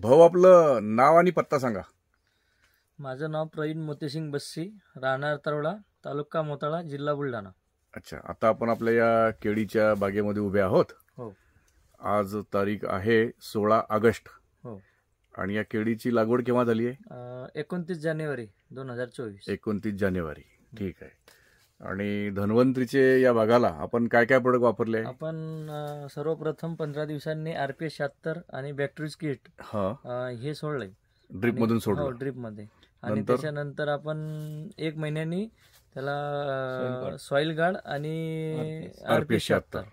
भाऊ आपलं नाव आणि पत्ता सांगा. माझं नाव प्रवीण मोतेसिंग बस्सी, राहणार तरोडा, तालुका मोताळा, जिल्हा बुलढाणा. अच्छा, आता आपण आपल्या या केळीच्या बागेमध्ये उभे आहोत. हो. आज तारीख आहे 16 ऑगस्ट. हो. आणि या केळीची लागवड केव्हा झाली आहे? 29 जानेवारी 2024. 29 जानेवारी. ठीक आहे. आणि धन्वंतरीचे या बागाला आपण काय काय प्रोडक्ट वापरले? आपण सर्वप्रथम 15 दिवसांनी RPS 76 आणि बॅक्टेरिया किट हे सोडलंय. ड्रिप मधून सोडलं? हो, ड्रिप मध्ये. आणि त्याच्यानंतर आपण 1 महिन्यानी त्याला सॉइल गार्ड आणि RPS 76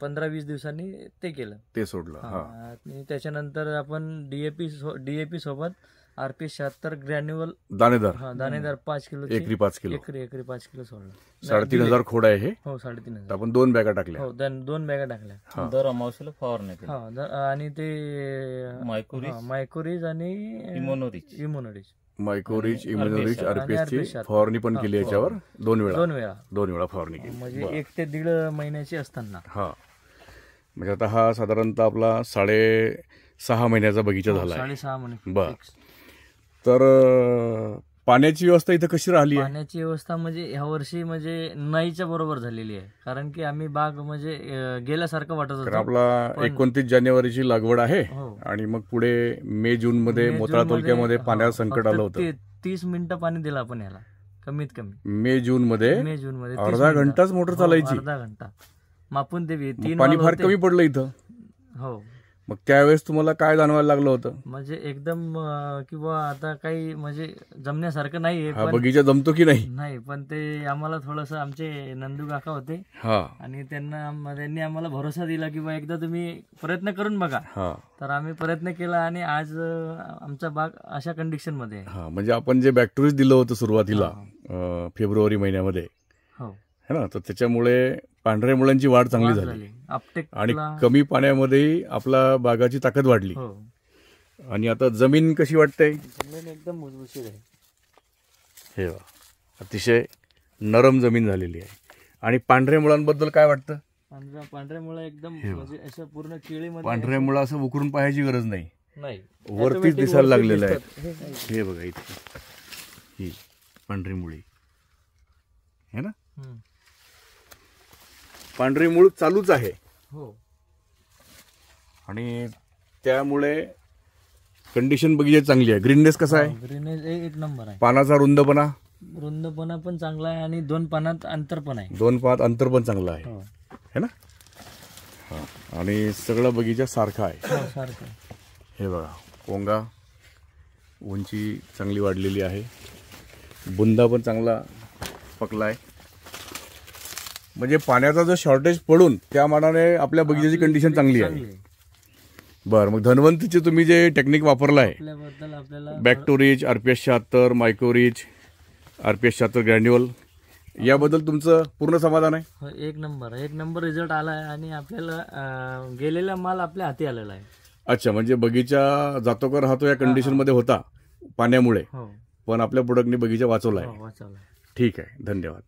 15-20 दिवसांनी ते केलं, ते सोडलं. आणि त्याच्यानंतर आपण डीएपी सोबत RPS 76 ग्रॅन्युअल दाणेदार 5 किलो एकरी 5 किलो एकरी 5 किलो सोडलं. 3,500 खोड आहे हे. हो, 3,500. आपण 2 बॅगा टाकल्या. हो, 2 बॅगा टाकल्या. दर अमावस्याला फवारणी. आणि ते मायकोरीज आणि इम्युनोरिज मायकोरिज, इम्युनोरिज, RPS ची फवारणी पण केली याच्यावर 2 वेळा फवारणी केली. म्हणजे 1 ते 1.5 महिन्याची असताना. म्हणजे आता हा साधारणतः आपला 6.5 महिन्याचा बगीचा झाला आहे. 6.5 महिने. बर. तर पाण्याची व्यवस्था इथं कशी राहिली आहे? पाण्याची व्यवस्था म्हणजे ह्या वर्षी म्हणजे नाहीच्या बरोबर झालेली आहे, कारण की आम्ही बाग म्हणजे गेल्यासारखं वाटत होतं. आपला 29 जानेवारीची लागवड आहे आणि मग पुढे मे जून मध्ये मोताळा तालुक्यामध्ये पाण्याचं संकट आलं होतं. 30 मिनिटं पाणी दिलं आपण याला कमीत कमी. मे जून मध्ये अर्धा घंटाच मोटर चालायची. अर्धा घंटा मापून देवी. पाणी फार कमी पडलं इथं. हो. मग त्यावेळेस तुम्हाला काय जाणवायला लागलं होतं? म्हणजे एकदम किंवा आता काही म्हणजे जमण्यासारखं नाहीये. हा बगीचा जमतो की नाही, पण ते आम्हाला थोडस आमचे नंदू काका होते आणि त्यांनी आम्हाला भरोसा दिला की बा एकदा तुम्ही प्रयत्न करून बघा. तर आम्ही प्रयत्न केला आणि आज आमचा बाग अशा कंडिशन मध्ये आहे. म्हणजे आपण जे बॅक्टेरिया दिलं होतं सुरुवातीला फेब्रुवारी महिन्यामध्ये है ना, तर त्याच्यामुळे पांढऱ्या मुळांची वाढ चांगली झाली आणि कमी पाण्यामध्ये आपला बागाची ताकद वाढली. आणि आता जमीन कशी वाटते? जमीन एकदम भुसभुशीत आहे. हे अतिशय नरम जमीन झालेली आहे. आणि पांढऱ्या मुळांबद्दल काय वाटतं? पांढऱ्या मुळा एकदम म्हणजे असं पूर्ण केळीमध्ये पांढऱ्या मुळा असं उकरून पाहायची गरज नाही, वरतीच दिसायला लागलेलं आहे. हे बघा इथे ही पांढरी मुळी है ना, पांढरी मूळ चालूच आहे. हो. आणि त्यामुळे कंडिशन बगीचा चांगली आहे. ग्रीननेस कसा आहे? ग्रीननेस एक नंबर आहे. पानाचा रुंदपणा पण चांगला आहे आणि 2 पानात अंतर पण आहे. 2 पानात अंतर पण चांगलं आहे है ना. आणि सगळं बगीचा सारखा आहे. हे बघा, पोंगा उंची चांगली वाढलेली आहे, बुंदा पण चांगला पकला आहे. म्हणजे पाण्याचा जो शॉर्टेज पडून त्या मानाने आपल्या बगीचाची कंडिशन चांगली आहे. बरं, मग धन्वंतीचे तुम्ही जे टेक्निक वापरलं आहे, बॅक्टोरिज, RPS 76, मायकोरिज, RPS 76 ग्रॅन्युअल, याबद्दल तुमचं पूर्ण समाधान आहे? एक नंबर रिझल्ट आला आहे आणि आपल्याला गेलेला माल आपल्या हाती आलेला आहे. अच्छा, म्हणजे बगीचा जातो का राहतो या कंडिशन मध्ये होता पाण्यामुळे, पण आपल्या प्रोडक्टने बगीचा वाचवला आहे. वाचवला. ठीक आहे, धन्यवाद.